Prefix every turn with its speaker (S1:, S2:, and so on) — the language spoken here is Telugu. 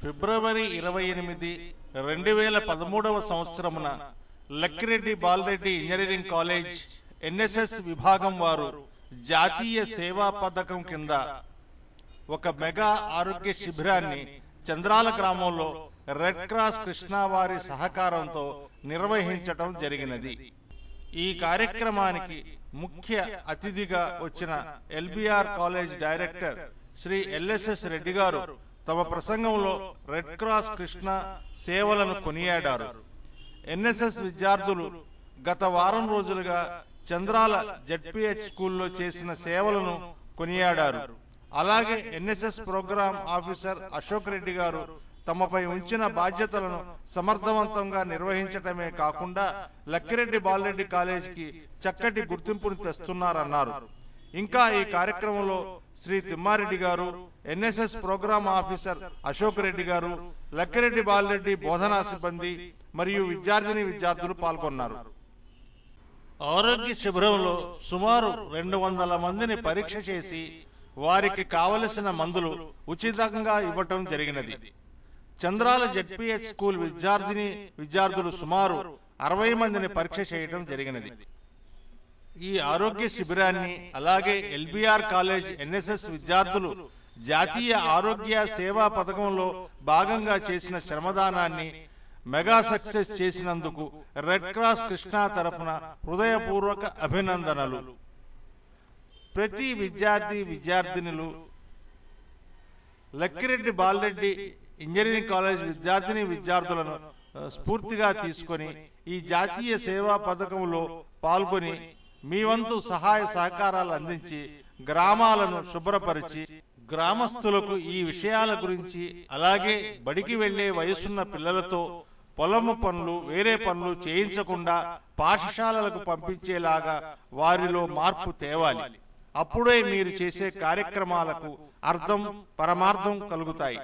S1: ఫిబ్రవరి 28, 2013వ సంవత్సరమున Lakkireddy Balareddy engineering college NSS విభాగం వారు జాతీయ సేవా పథకం కింద ఒక మెగా ఆరోగ్య శిబిరాన్ని చంద్రాల గ్రామంలో రెడ్ క్రాస్ కృష్ణా వారి సహకారంతో నిర్వహించటం జరిగినది. ఈ కార్యక్రమానికి ముఖ్య అతిథిగా వచ్చిన LBR college director Sri LSS Reddy గారు తమ ప్రసంగంలో రెడ్ క్రాస్ కృష్ణా సేవలను కొనియాడారు. ఎన్ఎస్ఎస్ విద్యార్థులు గత వారం రోజులుగా చంద్రాల జెడ్పీహెచ్ స్కూల్లో చేసిన సేవలను కొనియాడారు. అలాగే NSS programme officer Ashok Reddy గారు తమపై ఉంచిన బాధ్యతలను సమర్థవంతంగా నిర్వహించటమే కాకుండా లక్కిరెడ్డి బాలరెడ్డి కాలేజీకి చక్కటి గుర్తింపును తెస్తున్నారన్నారు. ఇంకా ఈ కార్యక్రమంలో శ్రీ తిమ్మారెడ్డి గారు, NSS programme officer Ashok Reddy గారు, లక్కిరెడ్డి బాలరెడ్డి బోధనా సిబ్బంది మరియు విద్యార్థులు పాల్గొన్నారు. ఆరోగ్య శిబిరంలో సుమారు 200 మందిని పరీక్ష చేసి వారికి కావలసిన మందులు ఉచితంగా ఇవ్వటం జరిగినది. చంద్రాల జెడ్పీహెచ్ స్కూల్ విద్యార్థులు సుమారు 60 మందిని పరీక్ష చేయడం జరిగినది. ఈ ఆరోగ్య శిబిరాన్ని అలాగే ఎల్బిఆర్ కాలేజ్ ఎన్ఎస్ఎస్ విద్యార్థులు జాతీయ ఆరోగ్య సేవా పథకంలో భాగంగా చేసిన శ్రమదానాన్ని మెగా సక్సెస్ చేసినందుకు రెడ్ క్రాస్ కృష్ణా తరఫున హృదయపూర్వక అభినందనలు. ప్రతి విద్యార్థినులు లక్కిరెడ్డి బాలరెడ్డి ఇంజనీరింగ్ కాలేజ్ విద్యార్థులను స్ఫూర్తిగా తీసుకొని ఈ జాతీయ సేవా పథకంలో పాల్గొని మీ వంతు సహాయ సహకారాలు అందించి గ్రామాలను శుభ్రపరిచి గ్రామస్తులకు ఈ విషయాల గురించి అలాగే బడికి వెళ్లే వయసున్న పిల్లలతో పొలము పనులు వేరే పనులు చేయించకుండా పాఠశాలలకు పంపించేలాగా వారిలో మార్పు తేవాలి. అప్పుడే మీరు చేసే కార్యక్రమాలకు అర్థం పరమార్థం కలుగుతాయి.